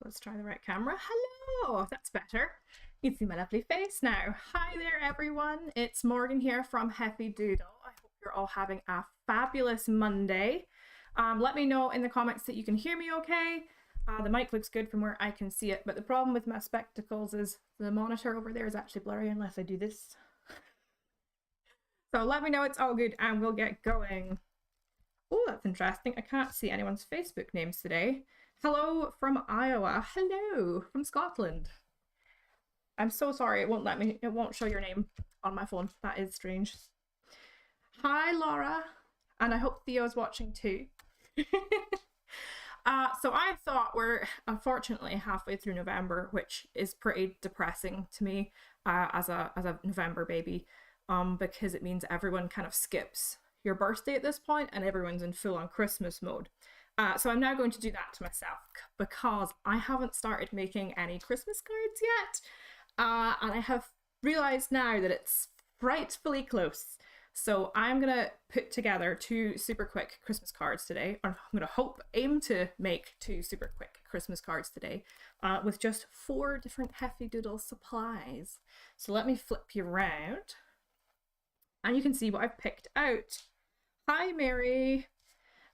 Let's try the right camera. Hello, that's better. You can see my lovely face now. Hi there, everyone. It's Morgan here from Heffy Doodle. I hope you're all having a fabulous Monday. Let me know in the comments that you can hear me okay. The mic looks good from where I can see it, but the problem with my spectacles is the monitor over there is actually blurry unless I do this. So let me know it's all good and we'll get going. Oh, that's interesting. I can't see anyone's Facebook names today. Hello from Iowa. Hello from Scotland. I'm so sorry, it won't show your name on my phone. That is strange. Hi, Laura. And I hope Theo's watching too. So I thought we're unfortunately halfway through November, which is pretty depressing to me as a November baby, because it means everyone kind of skips your birthday at this point and everyone's in full-on Christmas mode. So I'm now going to do that to myself because I haven't started making any Christmas cards yet, and I have realised now that it's frightfully close. So I'm going to put together 2 super quick Christmas cards today, or I'm going to aim to make 2 super quick Christmas cards today with just 4 different Heffy Doodle supplies. So let me flip you around and you can see what I've picked out. Hi, Mary.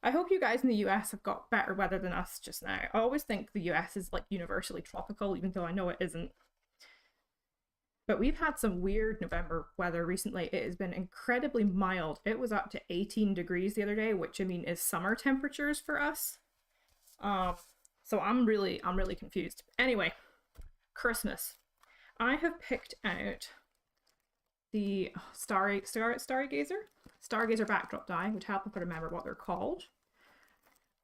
I hope you guys in the US have got better weather than us just now. I always think the US is like universally tropical, even though I know it isn't. But we've had some weird November weather recently. It has been incredibly mild. It was up to 18 degrees the other day, which I mean is summer temperatures for us. So I'm really confused. Anyway, Christmas. I have picked out the Stargazer backdrop die, which help if I remember what they're called.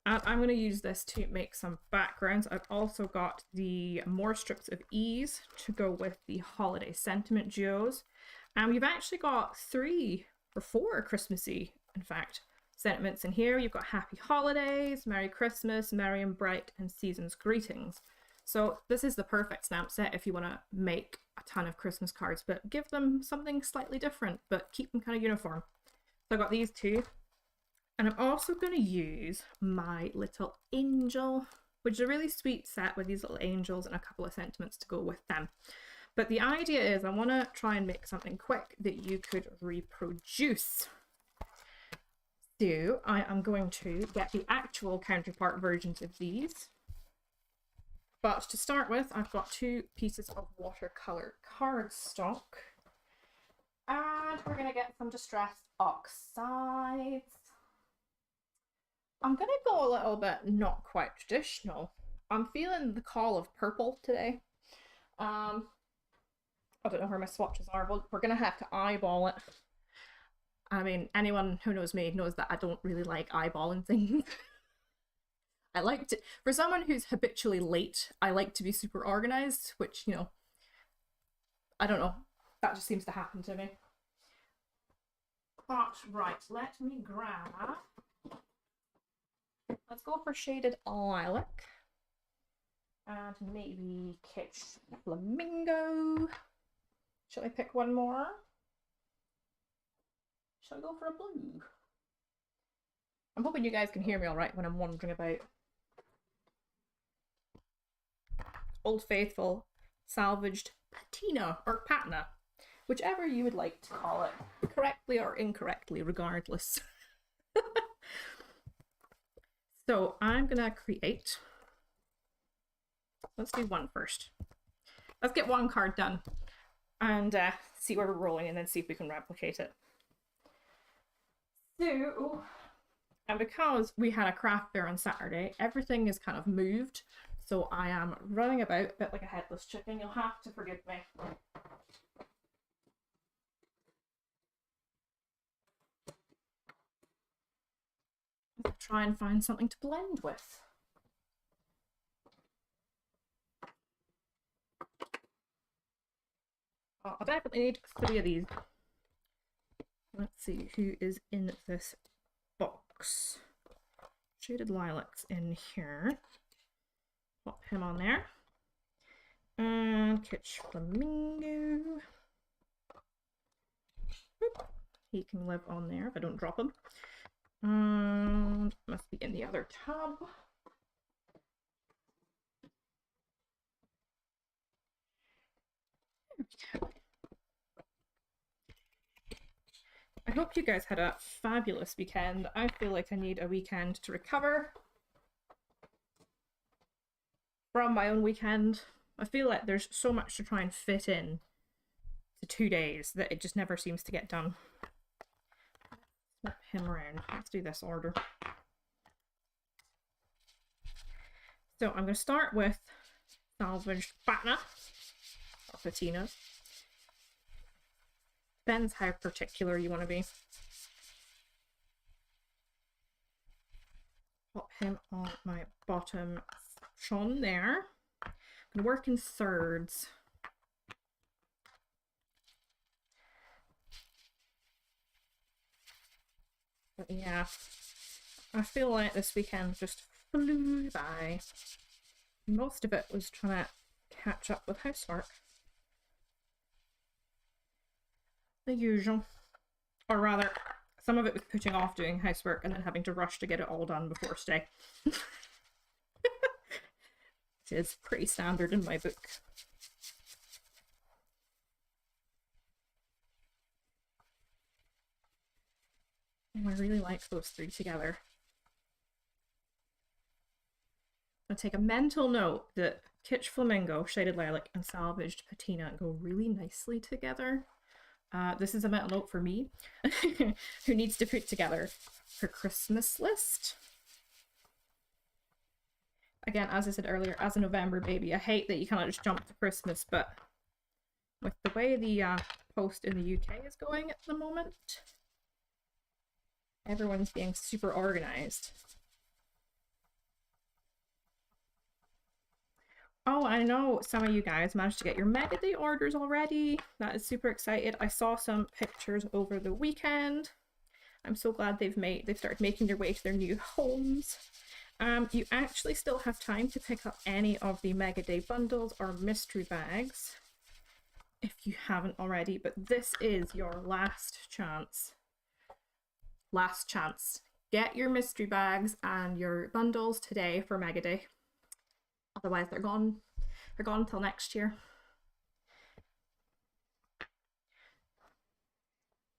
And I'm going to use this to make some backgrounds. I've also got the more strips of ease to go with the holiday sentiment geos. And we've actually got 3 or 4 Christmassy, in fact, sentiments in here. You've got Happy Holidays, Merry Christmas, Merry and Bright, and Season's Greetings. So this is the perfect stamp set if you want to make a ton of Christmas cards, but give them something slightly different, but keep them kind of uniform. So I've got these 2. And I'm also going to use my little angel, which is a really sweet set with these little angels and a couple of sentiments to go with them. But the idea is I want to try and make something quick that you could reproduce. So I am going to get the actual counterpart versions of these. But to start with, I've got 2 pieces of watercolor cardstock. And we're going to get some distressed oxides. I'm going to go a little bit not quite traditional. I'm feeling the call of purple today. I don't know where my swatches are, but we're going to have to eyeball it. I mean, anyone who knows me knows that I don't really like eyeballing things. I like to, for someone who's habitually late, I like to be super organized, which, you know, I don't know. That just seems to happen to me. But, right, let me grab... Let's go for shaded lilac and maybe kitsch flamingo. Shall I pick one more? Shall I go for a blue? I'm hoping you guys can hear me all right when I'm wandering about. Old Faithful, salvaged patina or patina, whichever you would like to call it, correctly or incorrectly, regardless. So I'm gonna create, let's do 1 first. Let's get 1 card done and see where we're rolling and then see if we can replicate it. So, and because we had a craft fair on Saturday, everything is kind of moved. So I am running about a bit like a headless chicken. You'll have to forgive me. Try and find something to blend with. Oh, I definitely need 3 of these. Let's see who is in this box. Shaded Lilac's in here. Pop him on there. And Kitsch Flamingo. Boop. He can live on there if I don't drop him. Must be in the other tub. I hope you guys had a fabulous weekend. I feel like I need a weekend to recover from my own weekend. I feel like there's so much to try and fit in to 2 days that it just never seems to get done. Flip him around. Let's do this order. So I'm going to start with salvaged patina or patinas. Depends how particular you want to be. Pop him on my bottom section there. I'm going to work in thirds. But yeah, I feel like this weekend just flew by. Most of it was trying to catch up with housework. The usual. Or rather, some of it was putting off doing housework and then having to rush to get it all done before stay. Which is pretty standard in my book. And I really like those three together. I'll take a mental note that Kitsch Flamingo, Shaded Lilac, and Salvaged Patina go really nicely together. This is a mental note for me, who needs to put together her Christmas list. Again, as I said earlier, as a November baby, I hate that you kind of just jump to Christmas, but with the way the post in the UK is going at the moment, everyone's being super organized. Oh, I know some of you guys managed to get your Mega Day orders already. That is super excited. I saw some pictures over the weekend. I'm so glad they've started making their way to their new homes. You actually still have time to pick up any of the Mega Day bundles or mystery bags if you haven't already, but this is your last chance. Last chance. Get your mystery bags and your bundles today for Mega Day. Otherwise, they're gone. They're gone until next year.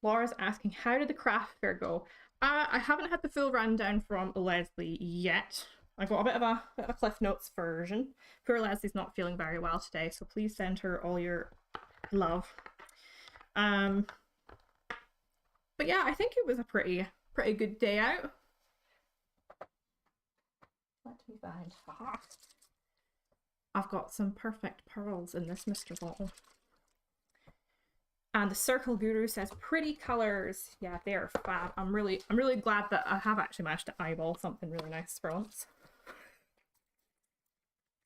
Laura's asking, how did the craft fair go? I haven't had the full rundown from Leslie yet. I got a bit of a Cliff Notes version. Poor Leslie's not feeling very well today, so please send her all your love. But yeah, I think it was a pretty good day out. Let me find. Aha. I've got some perfect pearls in this Mr. Bottle. And the Circle Guru says pretty colors. Yeah, they are fab. I'm really glad that I have actually managed to eyeball something really nice for once.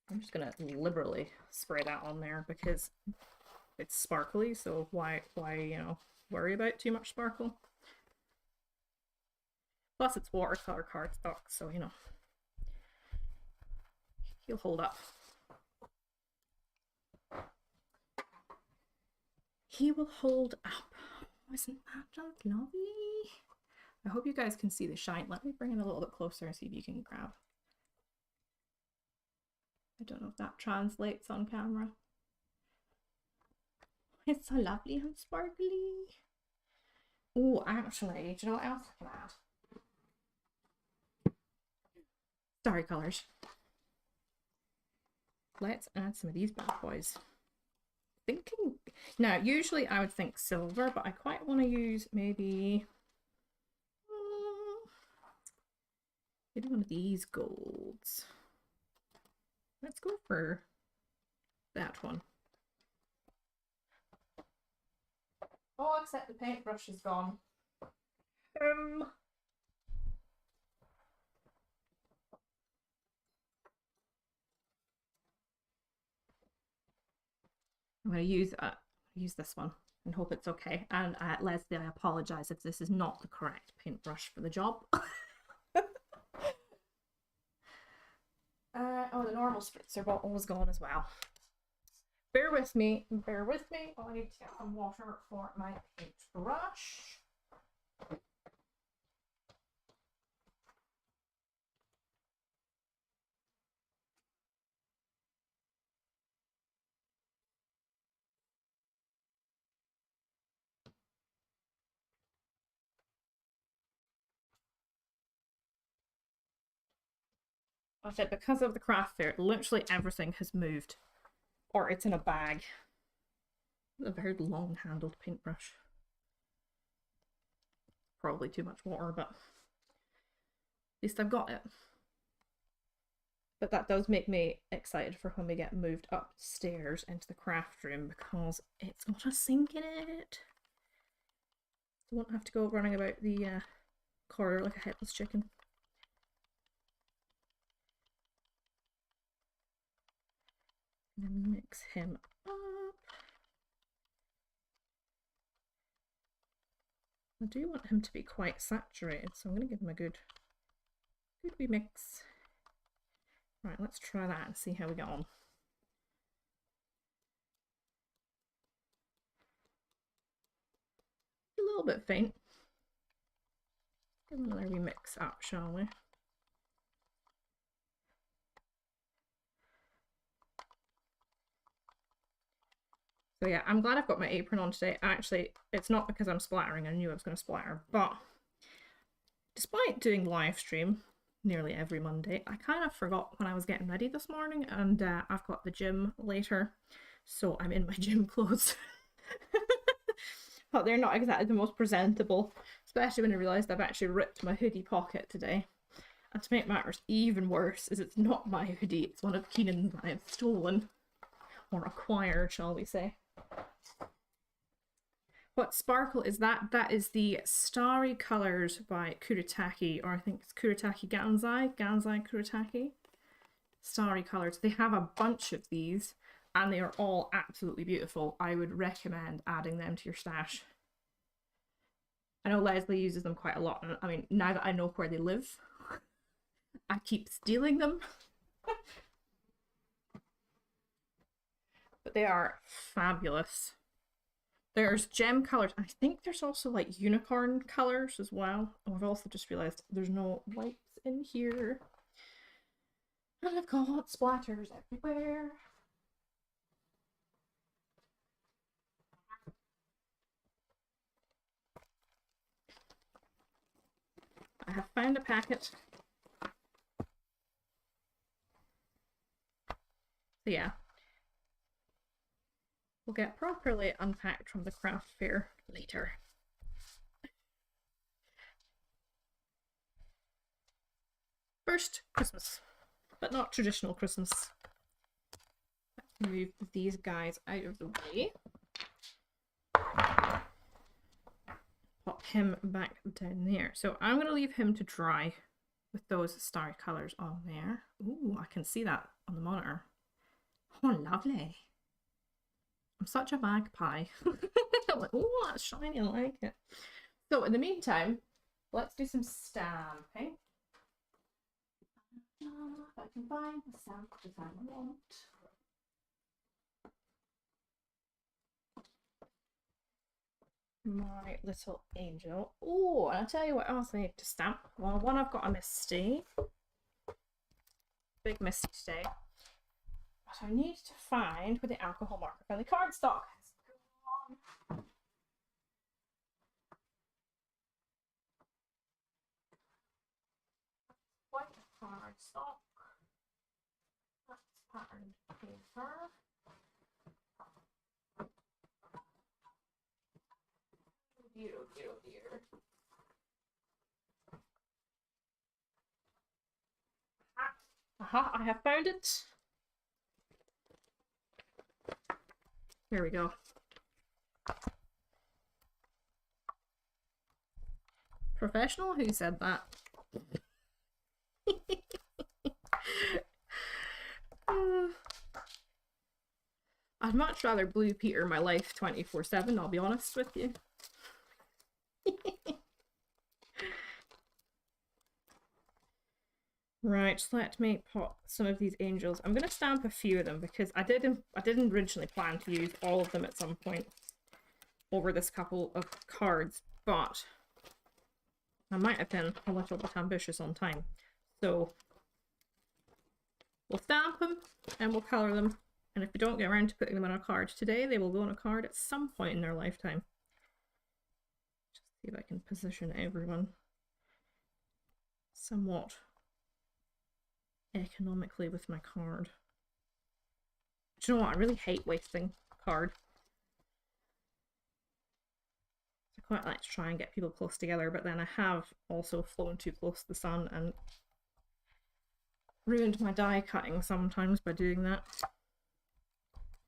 I'm just gonna liberally spray that on there because it's sparkly, so why you know, worry about too much sparkle? Plus it's watercolor cardstock, so you know, he'll hold up. He will hold up. Oh, isn't that just lovely? I hope you guys can see the shine. Let me bring it a little bit closer and see if you can grab. I don't know if that translates on camera. It's so lovely and sparkly. Oh, actually, do you know what else I can add? Starry colors. Let's add some of these bad boys. Thinking now, usually I would think silver, but I quite want to use maybe one of these golds. Let's go for that one. Oh, except the paintbrush is gone. I'm going to use this one and hope it's okay. And Leslie, I apologize if this is not the correct paintbrush for the job. Oh, the normal spritzer bottle was gone as well. Bear with me. Oh, I need to get some water for my paintbrush. I said because of the craft fair, literally everything has moved. Or it's in a bag. A very long handled paintbrush. Probably too much water, but at least I've got it. But that does make me excited for when we get moved upstairs into the craft room because it's got a sink in it. So I won't have to go running about the corridor like a headless chicken. And then mix him up. I do want him to be quite saturated, so I'm going to give him a good wee mix. Right, let's try that and see how we get on. A little bit faint. Give him another wee mix up, shall we? So yeah, I'm glad I've got my apron on today. Actually, it's not because I'm splattering. I knew I was going to splatter, but despite doing live stream nearly every Monday, I kind of forgot when I was getting ready this morning, and I've got the gym later, so I'm in my gym clothes. But they're not exactly the most presentable, especially when I realised I've actually ripped my hoodie pocket today. And to make matters even worse is it's not my hoodie, it's one of Keenan's that I have stolen, or acquired, shall we say. What sparkle is that? That is the Starry Colours by Kuretake, or I think it's Kuretake Gansai Kuretake. Starry Colours. They have a bunch of these, and they are all absolutely beautiful. I would recommend adding them to your stash. I know Leslie uses them quite a lot, and I mean, now that I know where they live, I keep stealing them. But they are fabulous. There's gem colours. I think there's also like unicorn colours as well. Oh, I've also just realised there's no wipes in here. And I've got splatters everywhere. I have found a packet. So yeah. We'll get properly unpacked from the craft fair later. First, Christmas, but not traditional Christmas. Let's move these guys out of the way. Pop him back down there. So I'm going to leave him to dry with those starry colours on there. Ooh, I can see that on the monitor. Oh, lovely. I'm such a magpie. I'm like, oh, that's shiny, I like it. So in the meantime, let's do some stamping. If I can find the stamp that I want. My little angel. Oh, and I'll tell you what else I need to stamp. Well, one, I've got a Misty. Big Misty today. But I need to find where the alcohol marker friendly cardstock has gone. White cardstock. That's patterned paper. Oh dear, oh dear, oh dear. Aha, I have found it. Here we go. Professional? Who said that? I'd much rather Blue Peter my life 24/7, I'll be honest with you. Right, let me pop some of these angels. I'm going to stamp a few of them because I didn't originally plan to use all of them at some point over this couple of cards, but I might have been a little bit ambitious on time. So we'll stamp them and we'll colour them, and if we don't get around to putting them on a card today, they will go on a card at some point in their lifetime. Just see if I can position everyone somewhat economically with my card. Do you know what? I really hate wasting card. I quite like to try and get people close together, but then I have also flown too close to the sun and ruined my die cutting sometimes by doing that.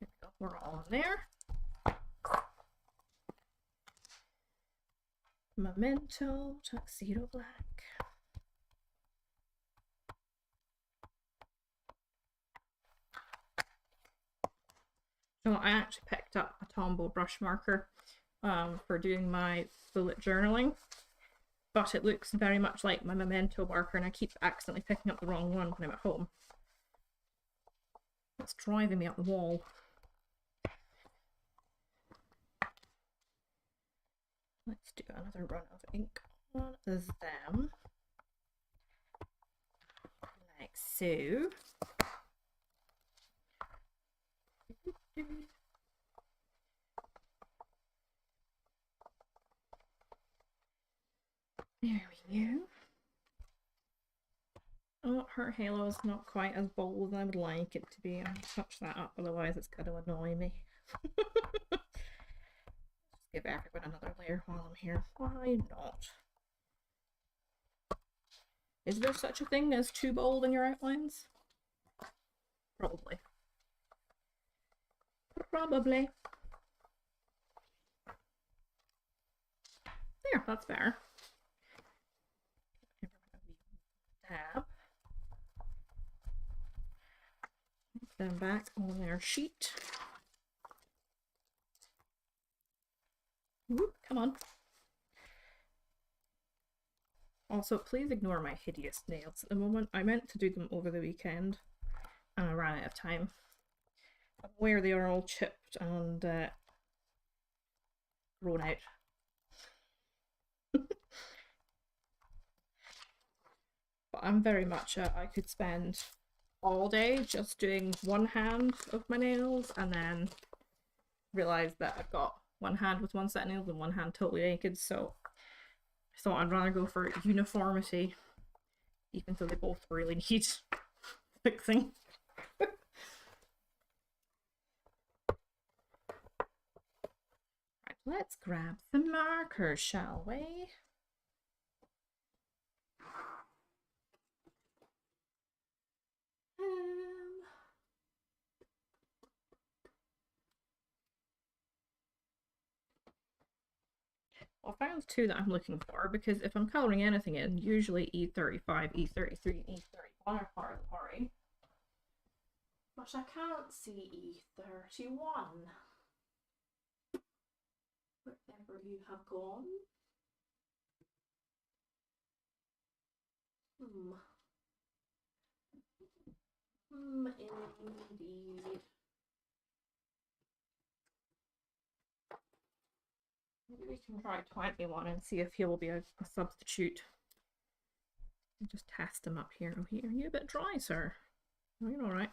There we go. We're all in there. Memento, tuxedo black. So I actually picked up a Tombow brush marker for doing my bullet journaling, but it looks very much like my Memento marker and I keep accidentally picking up the wrong one when I'm at home. It's driving me up the wall. Let's do another run of ink on them. Like so. There we go. Oh, her halo is not quite as bold as I would like it to be. I'll touch that up, otherwise it's going to annoy me. Just give everyone another layer while I'm here. Why not? Is there such a thing as too bold in your outlines? Probably. Probably. There, that's better. Dab. Them back on their sheet. Ooh, come on. Also, please ignore my hideous nails at the moment. I meant to do them over the weekend and I ran out of time. I'm aware they are all chipped and grown out. But I'm very much I could spend all day just doing one hand of my nails and then realize that I've got one hand with one set of nails and one hand totally naked, so I thought I'd rather go for uniformity, even though they both really need fixing. Right, let's grab the markers, shall we? Well, I found two that I'm looking for, because if I'm colouring anything in, usually E35, E33, and E31 are part of the party. But I can't see E31. Wherever you have gone. Indeed. Maybe we can try 21 and see if he will be a substitute. I'll just test him up here. Oh, here, are you a bit dry, sir? Oh, you're all right.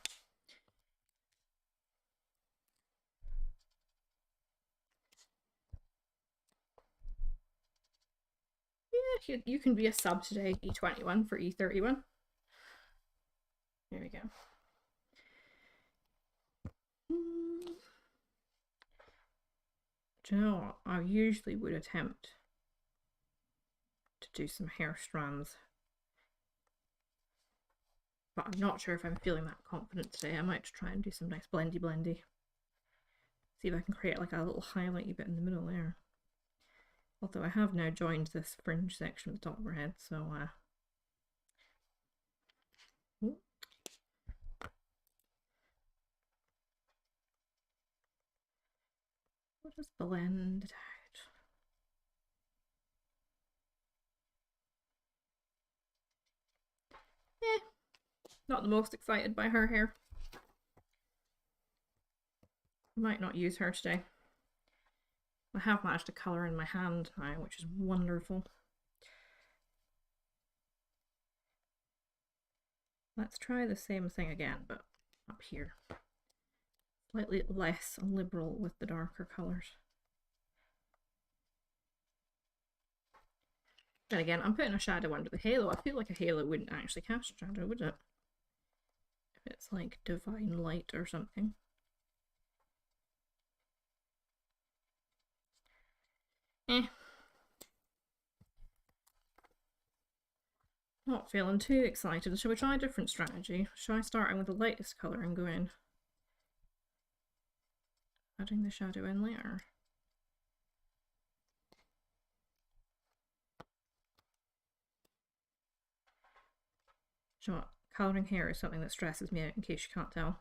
Yeah, you can be a sub today, E21 for E31. There we go. Do you know what? I usually would attempt to do some hair strands, but I'm not sure if I'm feeling that confident today. I might try and do some nice blendy. See if I can create like a little highlighty bit in the middle there. Although I have now joined this fringe section at the top of her head, so we'll just blend it out. Not the most excited by her hair. I might not use her today. I have managed to colour in my hand now, which is wonderful. Let's try the same thing again, but up here. Slightly less liberal with the darker colours. Then again, I'm putting a shadow under the halo. I feel like a halo wouldn't actually cast a shadow, would it? It's like divine light or something. Eh. Not feeling too excited. Shall we try a different strategy? Shall I start in with the lightest colour and go in? Adding the shadow in later. You know what? Colouring hair is something that stresses me out, in case you can't tell.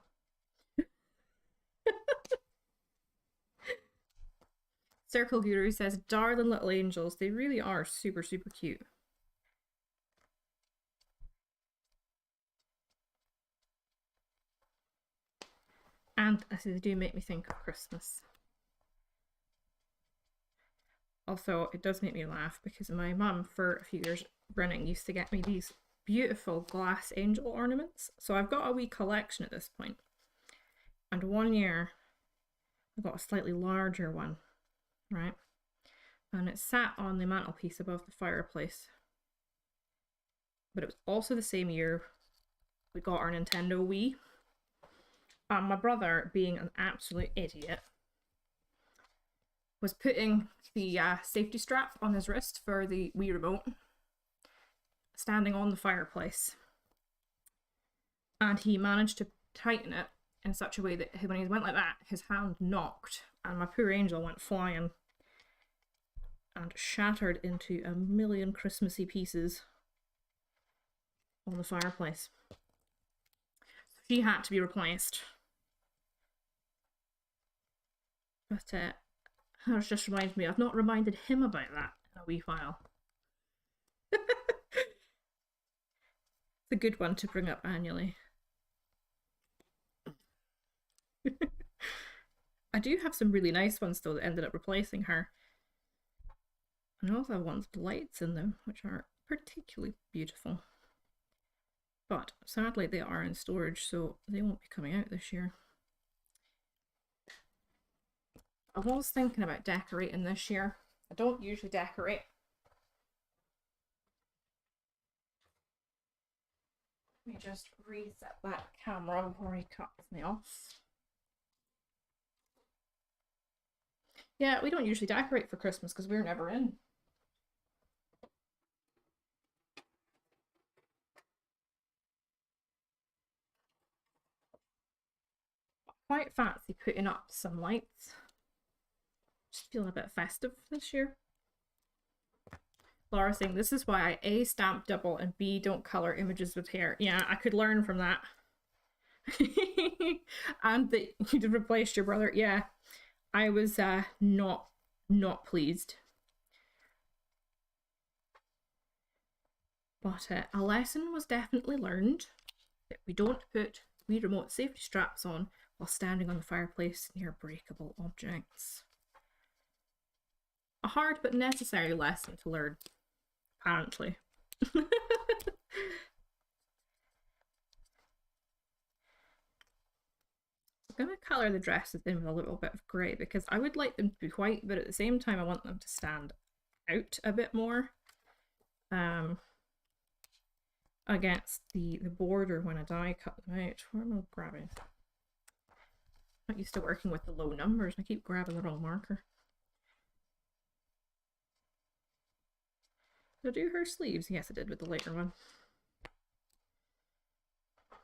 Circle Guru says, darling little angels. They really are super, super cute. And they do make me think of Christmas. Also, it does make me laugh because my mum, for a few years running, used to get me these beautiful glass angel ornaments. So I've got a wee collection at this point. And one year, I got a slightly larger one, right? And it sat on the mantelpiece above the fireplace. But it was also the same year we got our Nintendo Wii. And my brother, being an absolute idiot, was putting the safety strap on his wrist for the Wii remote, standing on the fireplace. And he managed to tighten it in such a way that when he went like that, his hand knocked, and my poor angel went flying and shattered into a million Christmassy pieces on the fireplace. She had to be replaced. But that just reminds me, I've not reminded him about that in a wee while. It's a good one to bring up annually. I do have some really nice ones though that ended up replacing her. And I also have ones with lights in them, which are particularly beautiful. But sadly they are in storage, so they won't be coming out this year. I was thinking about decorating this year. I don't usually decorate. Let me just reset that camera before he cuts me off. Yeah, we don't usually decorate for Christmas because we're never in. Quite fancy putting up some lights. Just feeling a bit festive this year. Laura saying, this is why I A, stamp double, and B, don't colour images with hair. Yeah, I could learn from that. And that you'd replaced your brother. Yeah, I was not pleased. But a lesson was definitely learned that we don't put Wii remote safety straps on while standing on the fireplace near breakable objects. A hard but necessary lesson to learn, apparently. I'm going to colour the dresses in with a little bit of grey because I would like them to be white, but at the same time I want them to stand out a bit more against the border when I die cut them out. Where am I grabbing? I'm not used to working with the low numbers. I keep grabbing the wrong marker. Did I do her sleeves? Yes, I did with the later one. I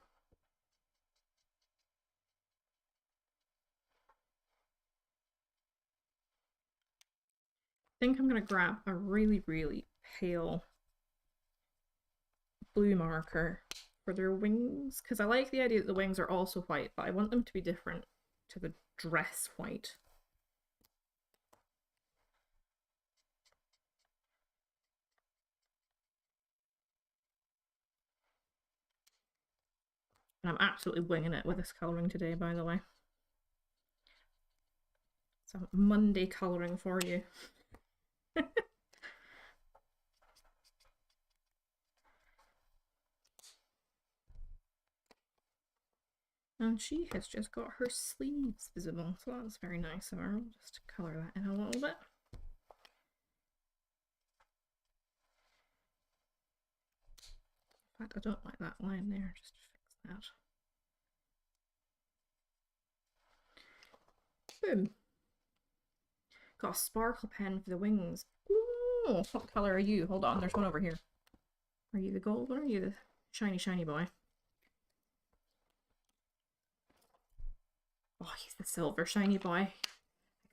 think I'm going to grab a really, really pale blue marker for their wings, because I like the idea that the wings are also white, but I want them to be different to the dress white. And I'm absolutely winging it with this colouring today, by the way. Some Monday colouring for you. And she has just got her sleeves visible, so that's very nice of her. I'll just colour that in a little bit. In fact, I don't like that line there, just fix that. Boom. Got a sparkle pen for the wings. Ooh, what colour are you? Hold on, there's one over here. Are you the gold one or are you the shiny, shiny boy? Oh, he's the silver shiny boy.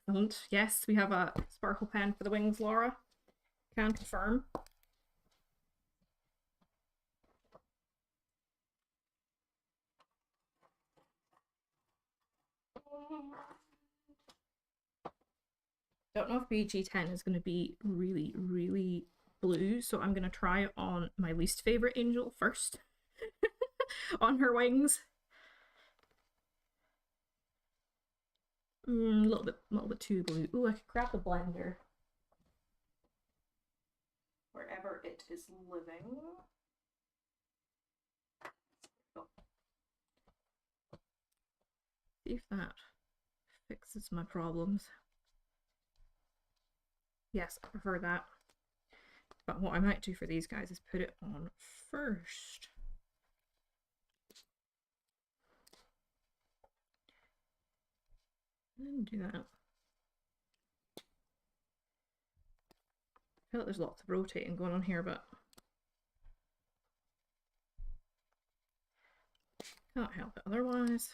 Excellent. Yes, we have a sparkle pen for the wings, Laura. Can confirm. Don't know if BG10 is going to be really, really blue, so I'm going to try it on my least favorite angel first. On her wings. A little bit too blue. Ooh, I could grab the blender. Wherever it is living. Oh. See if that fixes my problems. Yes, I prefer that. But what I might do for these guys is put it on first. And do that. I feel like there's lots of rotating going on here, but can't help it otherwise.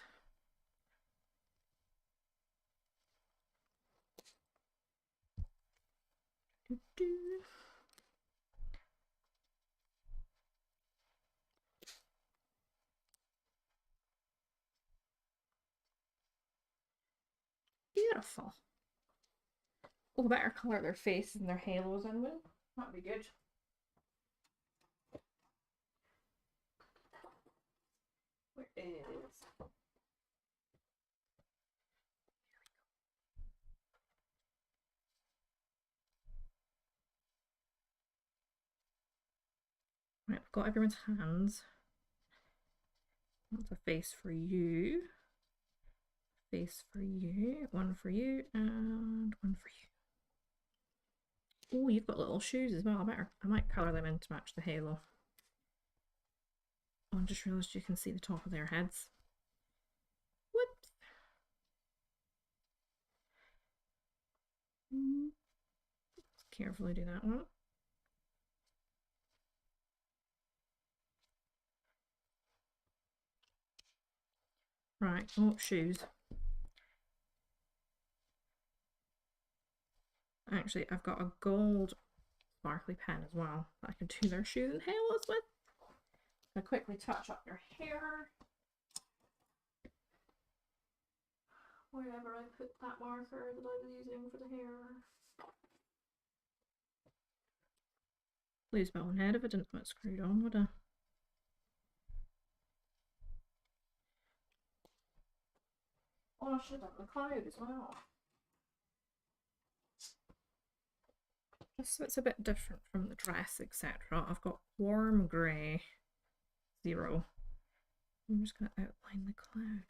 Beautiful. We'll better colour their faces and their halos in with. That'd be good. Where is? Right, I've got everyone's hands. That's a face for you. Face for you. One for you and one for you. Oh, you've got little shoes as well. I might colour them in to match the halo. Oh, I just realised you can see the top of their heads. Whoops. Let's carefully do that one. Right, oh, shoes. Actually, I've got a gold sparkly pen as well that I can do their shoes and halos with. I quickly touch up their hair. Wherever I put that marker that I was using for the hair. Lose my own head if I didn't have it screwed on, would I? Oh, I should have done the cloud as well. Just so it's a bit different from the dress, etc. I've got warm grey, 0. I'm just going to outline the cloud.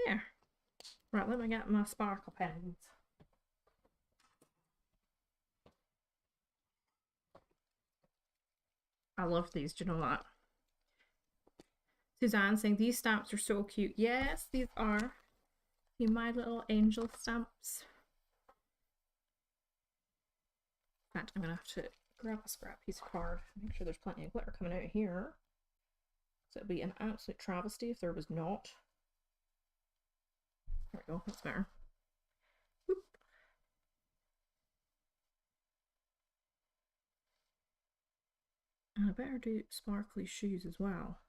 There. Right, let me get my sparkle pens. I love these, do you know that? Suzanne saying these stamps are so cute. Yes, these are. See my little angel stamps. In fact, I'm gonna have to grab a scrap piece of card. Make sure there's plenty of glitter coming out here. So it'd be an absolute travesty if there was not. There we go, that's better. Whoop. And I better do sparkly shoes as well.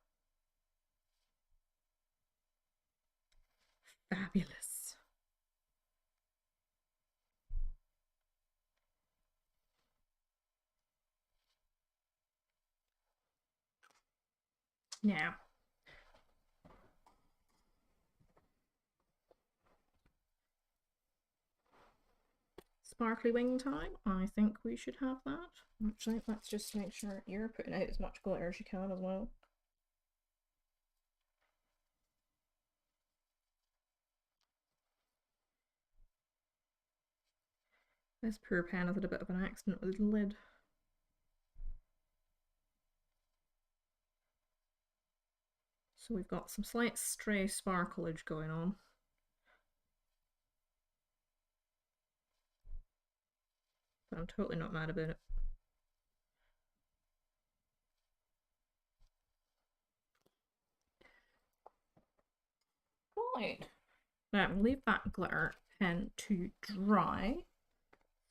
Fabulous. Now, sparkly wing time. I think we should have that. Actually, let's just make sure you're putting out as much glitter as you can as well. This poor pen has had a bit of an accident with the lid. So we've got some slight stray sparklage going on. But I'm totally not mad about it. Right. Now I'm going to leave that glitter pen to dry.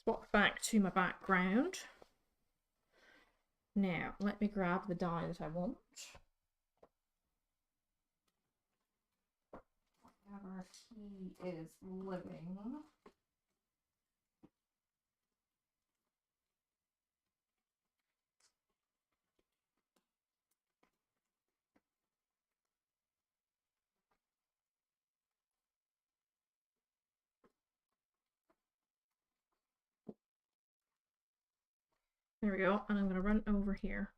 Swap back to my background. Now, let me grab the dye that I want. Wherever he is living. There we go, and I'm going to run over here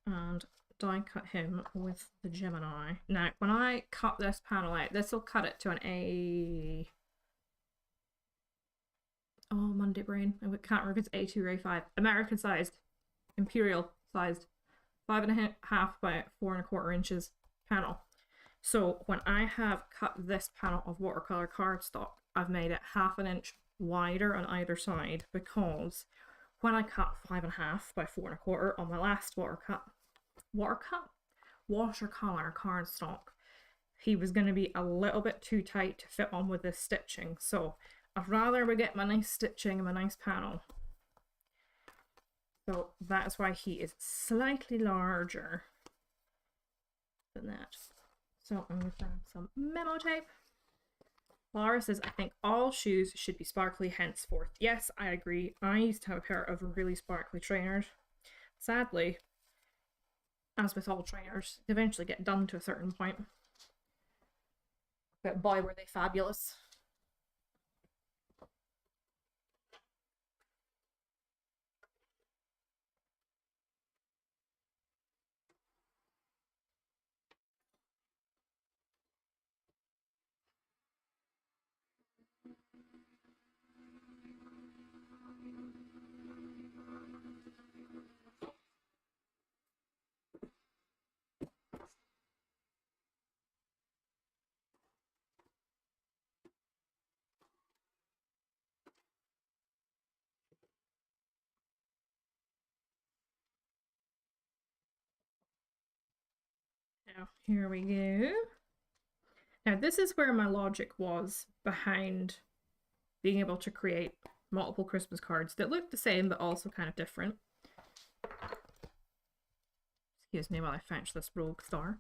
and die cut him with the Gemini. Now, when I cut this panel out, this will cut it to an A... Oh, Monday brain. I can't remember if it's A2 or A5. American sized. Imperial sized. 5.5 by 4.25 inches panel. So when I have cut this panel of watercolor cardstock, I've made it 1/2 inch wider on either side, because when I cut 5.5 by 4.25 on my last watercolor cardstock, he was going to be a little bit too tight to fit on with this stitching. So I'd rather we get my nice stitching and my nice panel. So that's why he is slightly larger than that. So I'm going to grab some memo tape. Laura says, I think all shoes should be sparkly henceforth. Yes, I agree. I used to have a pair of really sparkly trainers. Sadly, as with all trainers, they eventually get done to a certain point. But boy, were they fabulous. Now, here we go. Now, this is where my logic was behind being able to create multiple Christmas cards that look the same but also kind of different. Excuse me while I fetch this rogue star.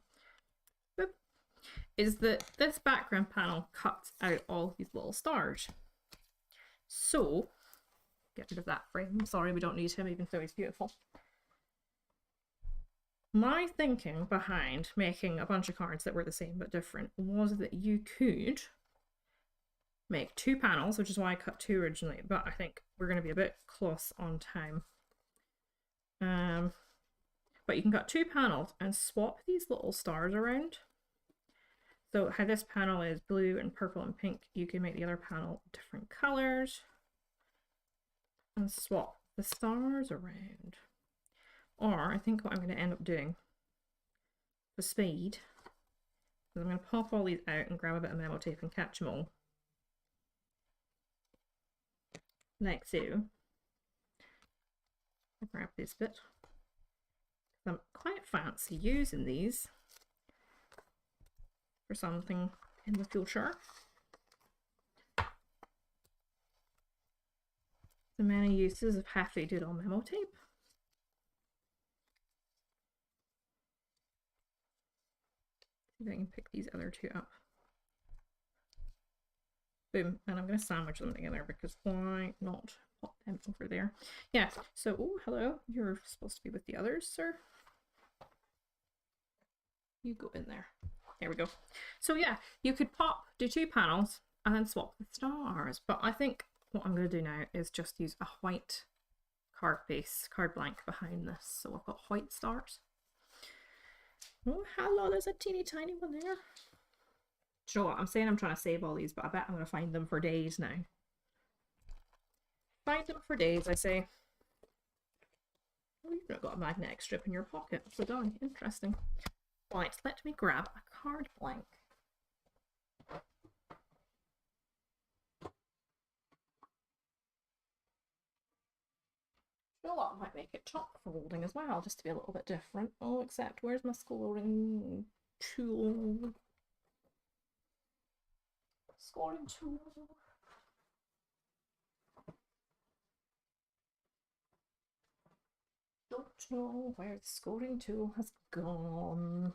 Boop. Is that this background panel cuts out all these little stars. So, get rid of that frame. Sorry, we don't need him, even though he's beautiful. My thinking behind making a bunch of cards that were the same but different was that you could make 2 panels, which is why I cut 2 originally, but I think we're going to be a bit close on time. But you can cut 2 panels and swap these little stars around. So how this panel is blue and purple and pink, you can make the other panel different colors and swap the stars around. Or I think what I'm going to end up doing for speed is I'm going to pop all these out and grab a bit of memo tape and catch them all. Like so. I'll grab this bit. I'm quite fancy using these for something in the future. The many uses of Heffy doodle memo tape. See if I can pick these other 2 up. Boom, and I'm going to sandwich them together because why not pop them over there? Yeah, so, oh, hello, you're supposed to be with the others, sir. You go in there. There we go. So yeah, you could do 2 panels and then swap the stars. But I think what I'm going to do now is just use a white card blank behind this. So I've got white stars. Oh, hello, there's a teeny tiny one there. Do you know what? I'm saying I'm trying to save all these, but I bet I'm going to find them for days now. Find them for days, I say. Oh, you've not got a magnetic strip in your pocket. So done. Interesting. Right, let me grab a card blank. You know what? I might make it top folding as well, just to be a little bit different. Oh, except where's my scoring tool? Scoring tool. Don't know where the scoring tool has gone.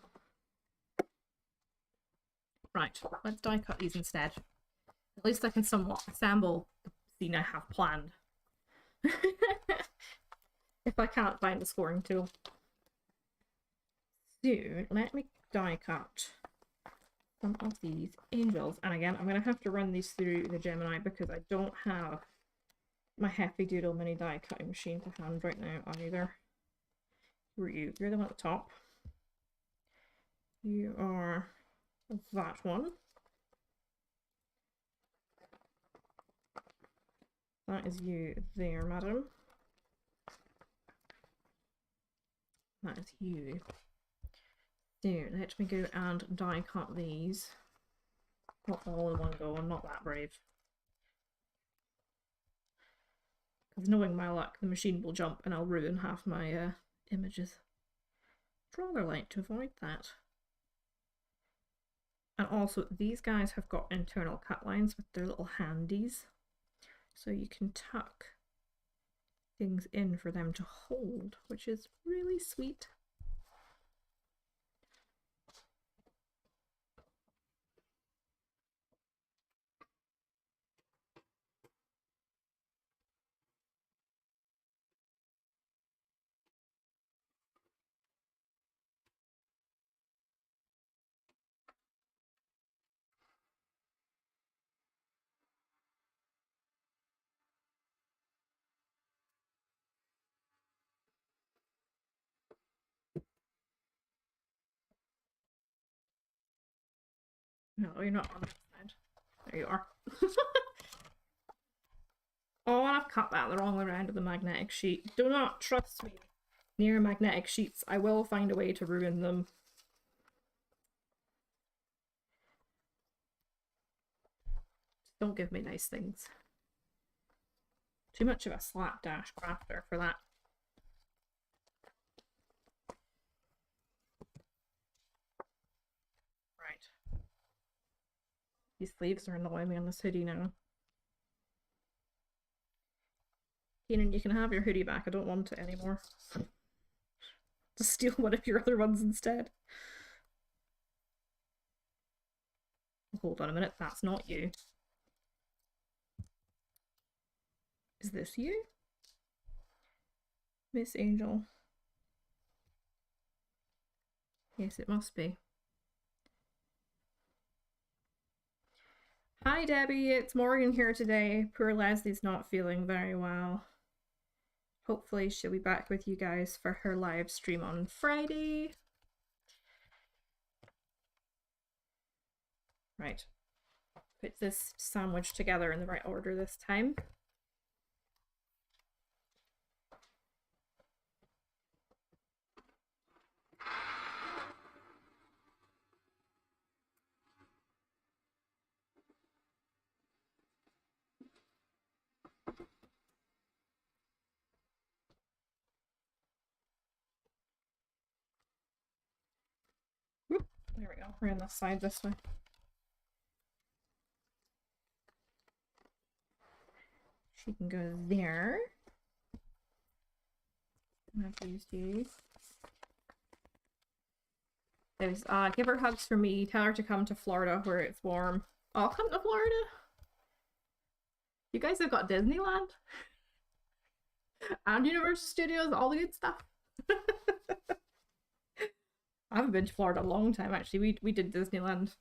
Right, let's die cut these instead. At least I can somewhat assemble the scene I have planned. If I can't find the scoring tool. So, let me die cut some of these angels. And again, I'm going to have to run these through the Gemini because I don't have my Heffy Doodle mini die cutting machine to hand right now either. Who are you? You're the one at the top. You are that one. That is you there, madam. That is you. So let me go and die cut these. Not all in one go, I'm not that brave. Because knowing my luck, the machine will jump and I'll ruin half my images. I'd rather like to avoid that. And also, these guys have got internal cut lines with their little handies. So you can tuck things in for them to hold, which is really sweet. No, you're not on that side. There you are. Oh, and I've cut that the wrong way around with the magnetic sheet. Do not trust me. Near magnetic sheets, I will find a way to ruin them. Don't give me nice things. Too much of a slapdash crafter for that. Right. These sleeves are annoying me on this hoodie now. Keenan, you can have your hoodie back. I don't want it anymore. Just steal one of your other ones instead. Hold on a minute, that's not you. Is this you? Miss Angel. Yes, it must be. Hi Debbie, it's Morgan here today. Poor Leslie's not feeling very well. Hopefully she'll be back with you guys for her live stream on Friday. Right. Put this sandwich together in the right order this time. Whoop, there we go. We're on this side this way. She can go there. I have used these. There's give her hugs for me. Tell her to come to Florida where it's warm. I'll come to Florida. You guys have got Disneyland and Universal Studios, all the good stuff. I haven't been to Florida a long time actually. We did Disneyland.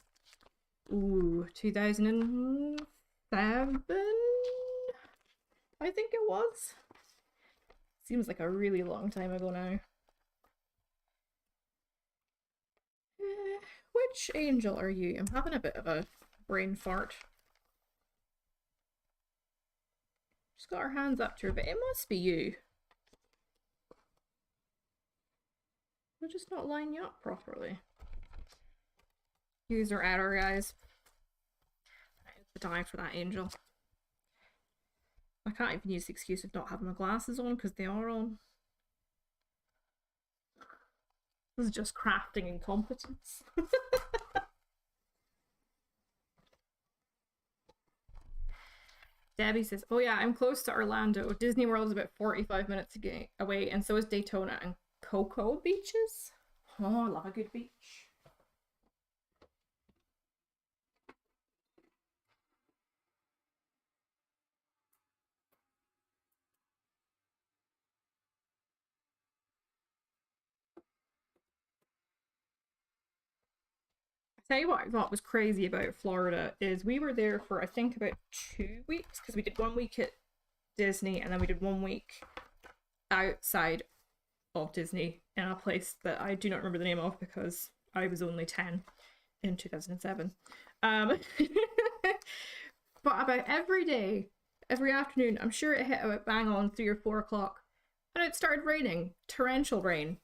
Ooh, 2007, I think it was. Seems like a really long time ago now. Which angel are you? I'm having a bit of a brain fart. She's got her hands up to her, but it must be you. They're just not lining you up properly. User error, guys. I have to die for that angel. I can't even use the excuse of not having my glasses on because they are on. This is just crafting incompetence. Debbie says, oh yeah, I'm close to Orlando. Disney World is about 45 minutes away, and so is Daytona and Cocoa beaches. Oh, I love a good beach. I tell you what I thought was crazy about Florida is we were there for I think about 2 weeks because we did 1 week at Disney and then we did 1 week outside of Disney in a place that I do not remember the name of because I was only 10 in 2007. But about every day, every afternoon, I'm sure it hit about bang on 3 or 4 o'clock, and it started raining, torrential rain.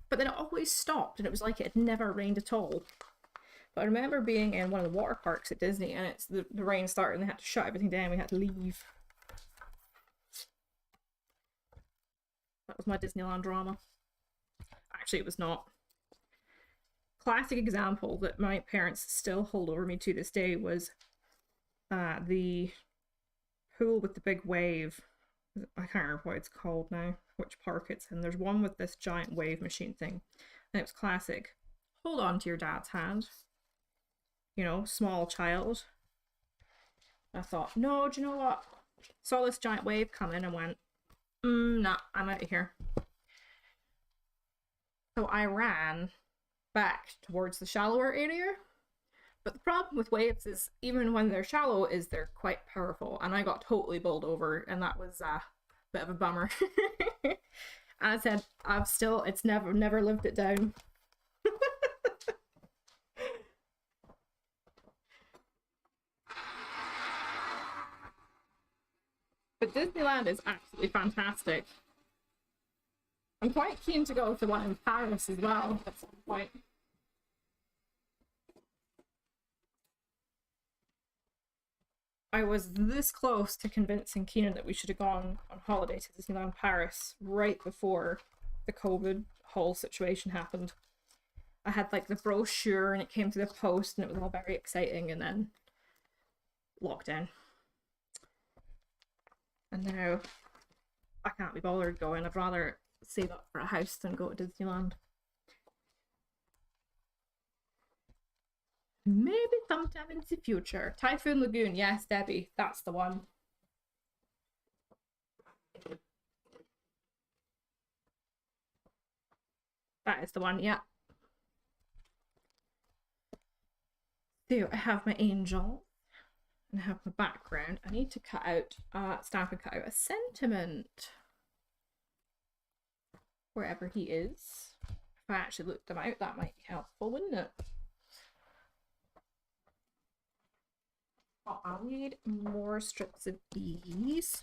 But then it always stopped, and it was like it had never rained at all. But I remember being in one of the water parks at Disney, and it's the rain started, and they had to shut everything down. We had to leave. That was my Disneyland drama. Actually, it was not. Classic example that my parents still hold over me to this day was the pool with the big wave. I can't remember what it's called now, which park it's in. There's one with this giant wave machine thing, and it was classic. Hold on to your dad's hand. You know, small child. I thought, no, do you know what? Saw this giant wave coming and went, nah, I'm out of here. So I ran back towards the shallower area. But the problem with waves is even when they're shallow is they're quite powerful, and I got totally bowled over, and that was a bit of a bummer. And I said, it's never lived it down. But Disneyland is absolutely fantastic. I'm quite keen to go to one in Paris as well at some point. I was this close to convincing Keenan that we should have gone on holiday to Disneyland Paris right before the COVID whole situation happened. I had like the brochure and it came to the post and it was all very exciting, and then lockdown. And now I can't be bothered going. I'd rather save up for a house than go to Disneyland. Maybe sometime in the future. Typhoon Lagoon, yes, Debbie, that's the one. That is the one, yeah. So I have my angel and I have my background. I need to cut out, stamp and cut out a sentiment. Wherever he is. If I actually looked them out, that might be helpful, wouldn't it? Oh, I'll need more strips of these.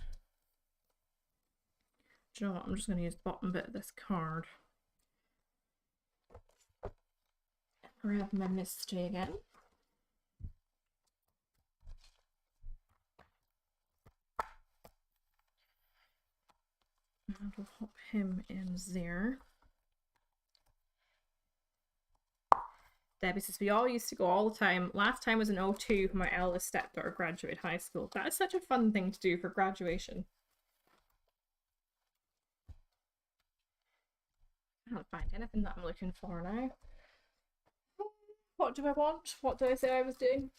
Do you know what? I'm just going to use the bottom bit of this card. Grab my Misty again. And we'll pop him in there. Debbie says, we all used to go all the time. Last time was in 02 when my eldest stepdaughter graduated high school. That is such a fun thing to do for graduation. I can't find anything that I'm looking for now. What do I want? What did I say I was doing?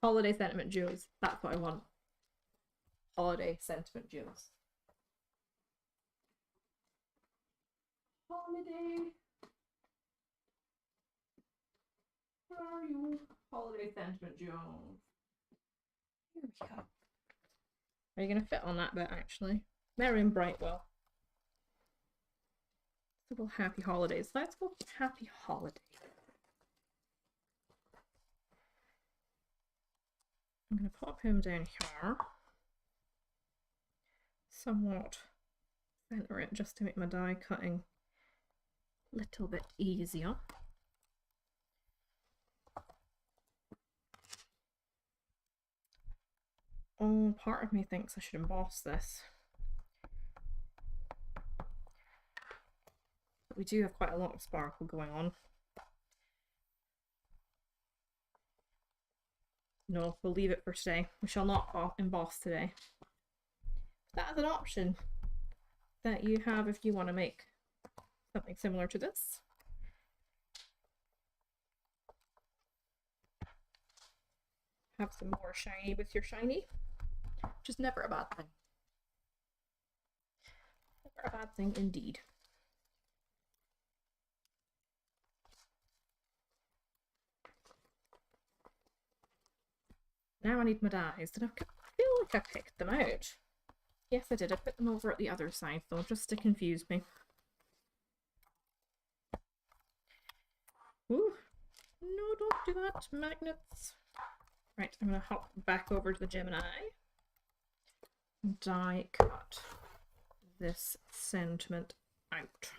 Holiday sentiment jewels. That's what I want. Holiday sentiment jewels. Holiday. Where are you? Holiday sentiment jewels. Here we go. Are you going to fit on that bit actually? Marion Brightwell. So we'll happy holidays. Let's go happy holidays. I'm going to pop him down here. Somewhat center it just to make my die cutting a little bit easier. Oh, part of me thinks I should emboss this. But we do have quite a lot of sparkle going on. No, we'll leave it for today. We shall not emboss today. That is an option that you have if you want to make something similar to this. Have some more shiny with your shiny, which is never a bad thing. Never a bad thing indeed. Now I need my dies. I feel like I picked them out. Yes, I did. I put them over at the other side though, just to confuse me. Ooh. No, don't do that. Magnets. Right, I'm going to hop back over to the Gemini. Die cut this sentiment out.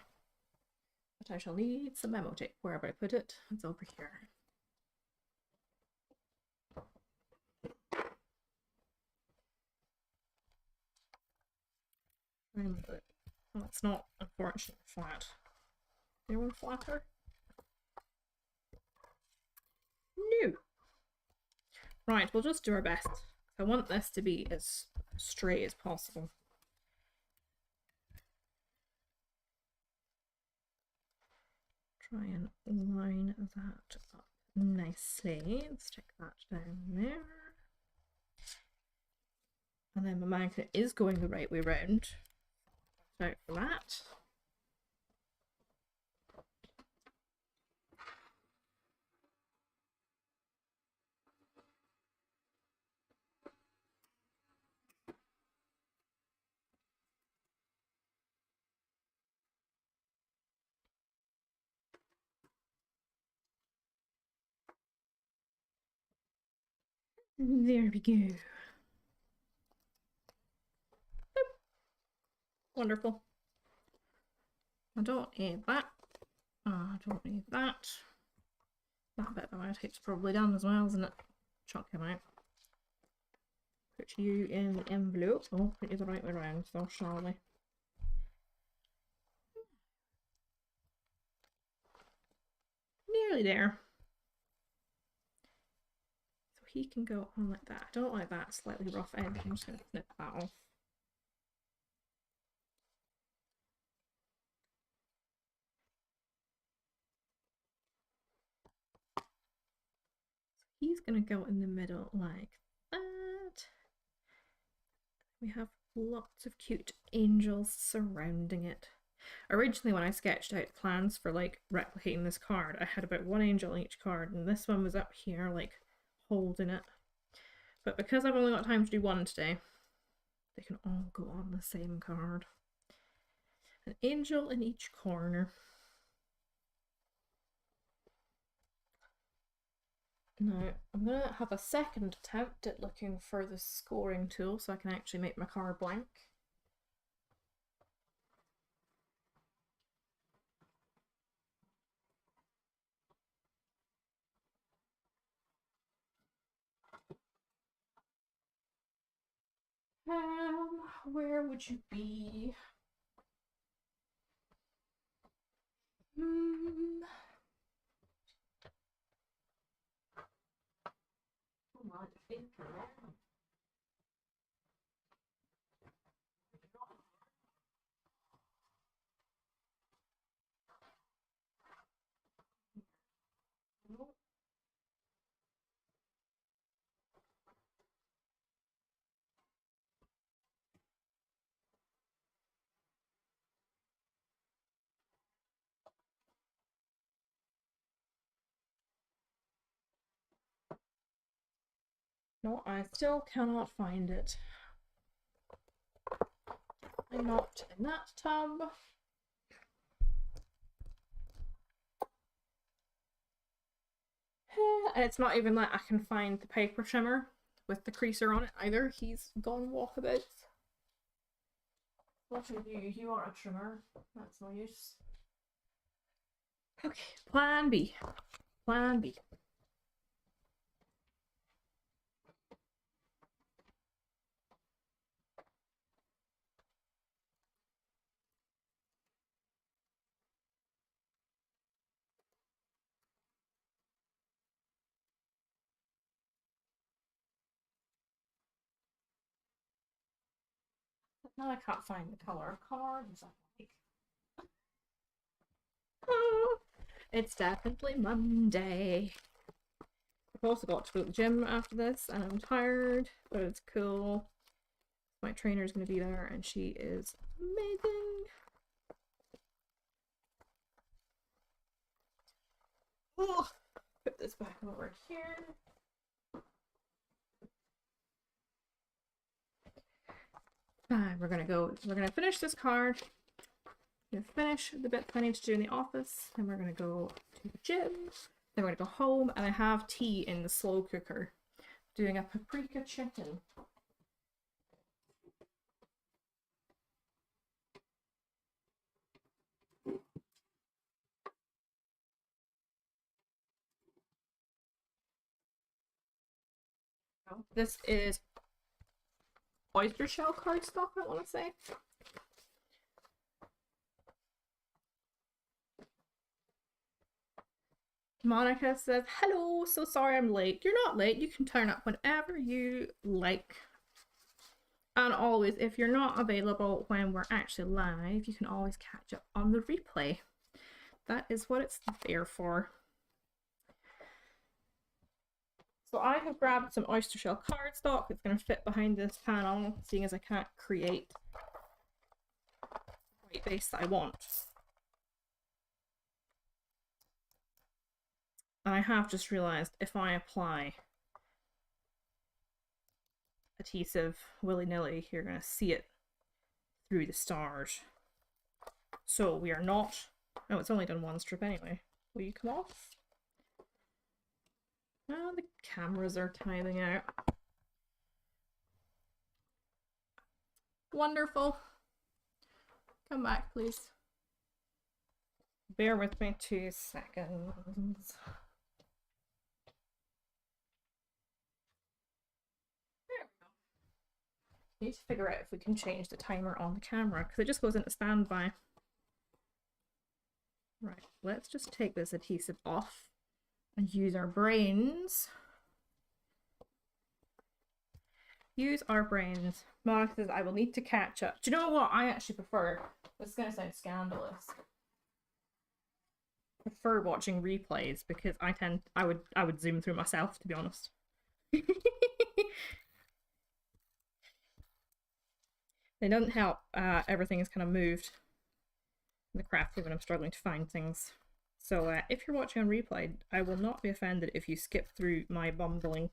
But I shall need some memo tape. Wherever I put it, it's over here. Well, it's not unfortunately flat. Anyone flatter? No. Right, we'll just do our best. I want this to be as straight as possible. Try and line that up nicely. Stick that down there. And then my magnet is going the right way round. Out for that. There we go. Boop. Wonderful. I don't need that. I don't need that. That bit of my tape's probably done as well, isn't it? Chuck him out. Put you in the envelope. Oh, put you the right way around, so shall we? Nearly there. So he can go on like that. I don't like that slightly rough edge. I'm just going to snip that off. He's going to go in the middle like that. We have lots of cute angels surrounding it. Originally, when I sketched out plans for like replicating this card, I had about one angel on each card, and this one was up here like holding it. But because I've only got time to do one today, they can all go on the same card. An angel in each corner. Now, I'm going to have a second attempt at looking for the scoring tool so I can actually make my card blank. Where would you be? No, I still cannot find it. I'm not in that tab. And it's not even like I can find the paper trimmer. with the creaser on it either. He's gone walkabout. What should you? You want a trimmer? That's no use. Okay, plan B. Plan B. Now I can't find the color of cards I like. Oh, it's definitely Monday. I've also got to go to the gym after this, and I'm tired, but it's cool. My trainer's going to be there, and she is amazing. Oh, put this back over here. We're gonna finish this card. We're gonna finish the bit I need to do in the office, then we're gonna go to the gym, then we're gonna go home, and I have tea in the slow cooker. Doing a paprika chicken. This is oyster shell cardstock, I want to say. Monica says, hello, so sorry I'm late. You're not late. You can turn up whenever you like. And always, if you're not available when we're actually live, you can always catch up on the replay. That is what it's there for. So I have grabbed some oyster shell cardstock. It's going to fit behind this panel, seeing as I can't create the white base that I want. And I have just realized if I apply adhesive willy-nilly, you're going to see it through the stars. So we are not... Oh, it's only done one strip anyway. Will you come off? Oh, the cameras are timing out. Wonderful. Come back, please. Bear with me 2 seconds. Need to figure out if we can change the timer on the camera because it just goes into standby. Right, let's just take this adhesive off and use our brains. Use our brains. Monica says, I will need to catch up. Do you know what I actually prefer? This is going to sound scandalous. I prefer watching replays because I would zoom through myself, to be honest. They don't help. Everything is kind of moved in the crafty when I'm struggling to find things. So if you're watching on replay, I will not be offended if you skip through my bumbling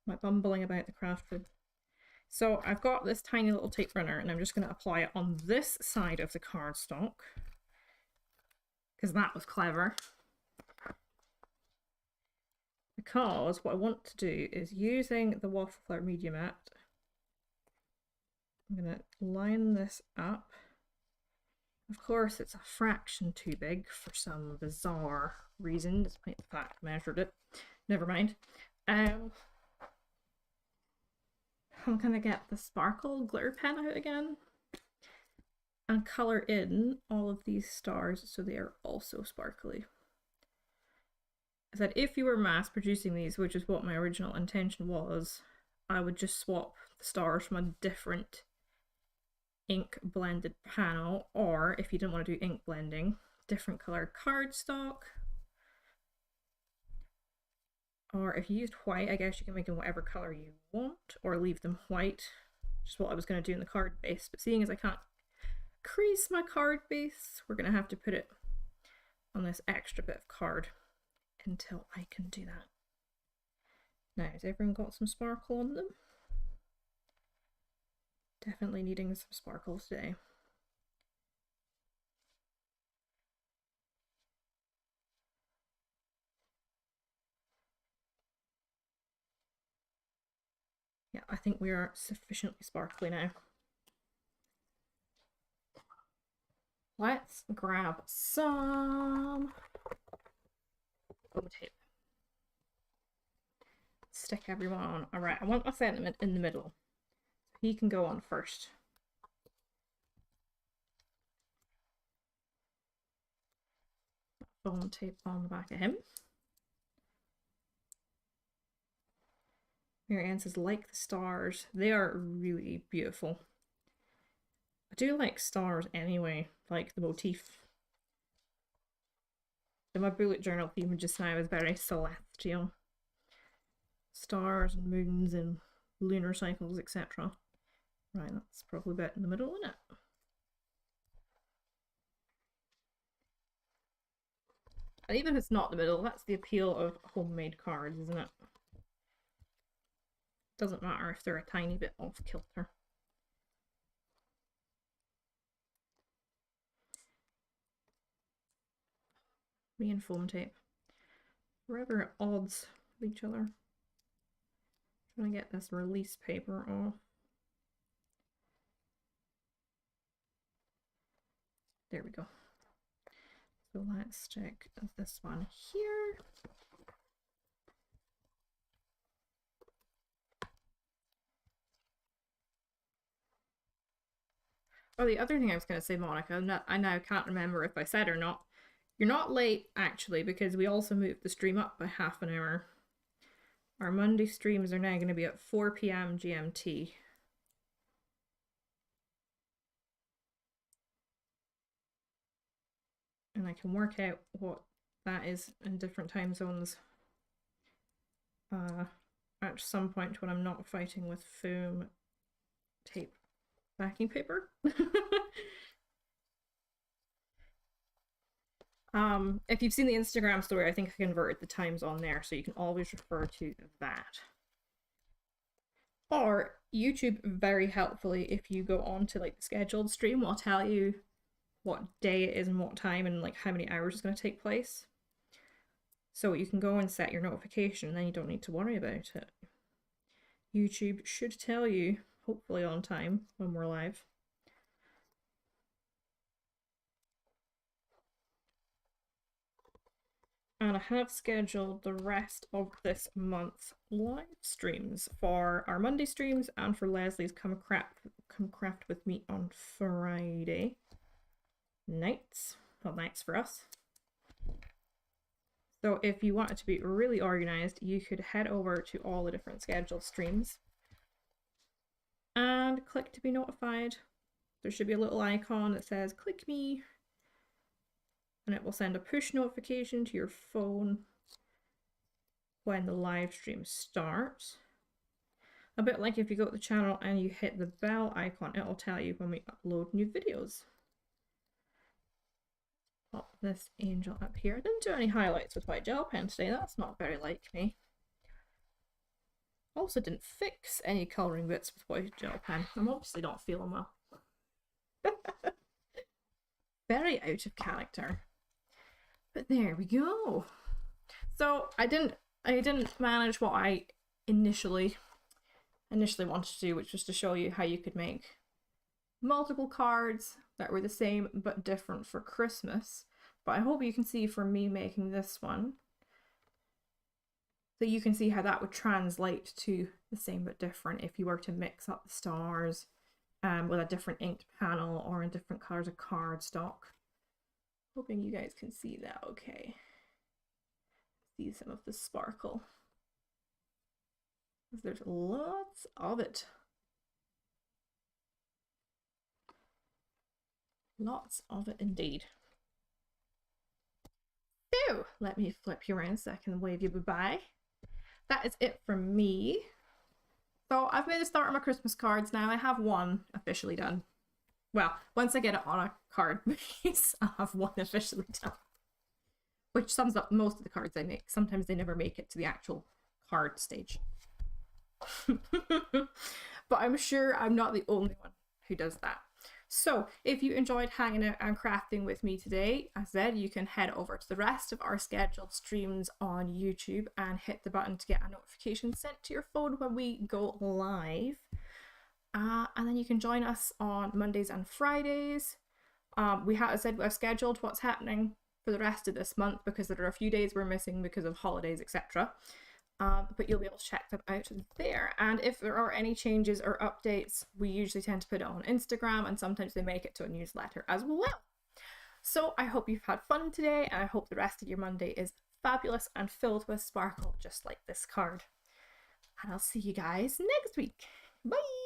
about the craft food. So I've got this tiny little tape runner, and I'm just going to apply it on this side of the cardstock because that was clever. Because what I want to do is, using the waffle flower media mat, I'm going to line this up. Of course, it's a fraction too big for some bizarre reason, despite the fact I measured it. Never mind. I'm going to get the sparkle glitter pen out again and colour in all of these stars so they are also sparkly. I said if you were mass producing these, which is what my original intention was, I would just swap the stars from a different ink blended panel, or if you didn't want to do ink blending, different color cardstock, or if you used white, I guess you can make them whatever color you want or leave them white, which is what I was going to do in the card base. But seeing as I can't crease my card base, we're going to have to put it on this extra bit of card until I can do that. Now, has everyone got some sparkle on them? Definitely needing some sparkles today. Yeah, I think we are sufficiently sparkly now. Let's grab some foam tape. Stick everyone on. All right, I want my sentiment in the middle. He can go on first. Foam tape on the back of him. Marianne says, like the stars. They are really beautiful. I do like stars anyway, like the motif. And my bullet journal theme just now is very celestial. Stars and moons and lunar cycles, etc. Right, that's probably about in the middle, isn't it? And even if it's not the middle, that's the appeal of homemade cards, isn't it? Doesn't matter if they're a tiny bit off kilter. Me and foam tape. Rather at odds with each other. Trying to get this release paper off. There we go. So let's stick this one here. Oh, the other thing I was going to say, Monica, I now can't remember if I said or not. You're not late, actually, because we also moved the stream up by half an hour. Our Monday streams are now going to be at 4 p.m. GMT. And I can work out what that is in different time zones at some point when I'm not fighting with foam tape backing paper. If you've seen the Instagram story, I think I converted the times on there, so you can always refer to that. Or YouTube, very helpfully, if you go on to like the scheduled stream, will tell you what day it is and what time and like how many hours it's going to take place. So you can go and set your notification and then you don't need to worry about it. YouTube should tell you, hopefully on time, when we're live. And I have scheduled the rest of this month's live streams for our Monday streams and for Leslie's Come Craft With Me on Friday nights. Well, nights for us. So if you want it to be really organized, you could head over to all the different scheduled streams and click to be notified. There should be a little icon that says click me, and it will send a push notification to your phone when the live stream starts. A bit like if you go to the channel and you hit the bell icon, it'll tell you when we upload new videos. Pop this angel up here. I didn't do any highlights with white gel pen today. That's not very like me. Also didn't fix any colouring bits with white gel pen. I'm obviously not feeling well. Very out of character. But there we go. So I didn't manage what I initially wanted to do, which was to show you how you could make multiple cards that were the same but different for Christmas. But I hope you can see from me making this one that you can see how that would translate to the same but different if you were to mix up the stars with a different inked panel or in different colors of cardstock. Hoping you guys can see that okay. See some of the sparkle. There's lots of it. Lots of it indeed. So let me flip you around so I can wave you bye-bye. That is it from me. So I've made a start on my Christmas cards now. I have one officially done. Well, once I get it on a card base, I'll have one officially done. Which sums up most of the cards I make. Sometimes they never make it to the actual card stage. But I'm sure I'm not the only one who does that. So, if you enjoyed hanging out and crafting with me today, as I said, you can head over to the rest of our scheduled streams on YouTube and hit the button to get a notification sent to your phone when we go live. And then you can join us on Mondays and Fridays. I've scheduled what's happening for the rest of this month because there are a few days we're missing because of holidays, etc. But you'll be able to check them out there. And if there are any changes or updates, we usually tend to put it on Instagram, and sometimes they make it to a newsletter as well. So I hope you've had fun today, and I hope the rest of your Monday is fabulous and filled with sparkle, just like this card. And I'll see you guys next week. Bye!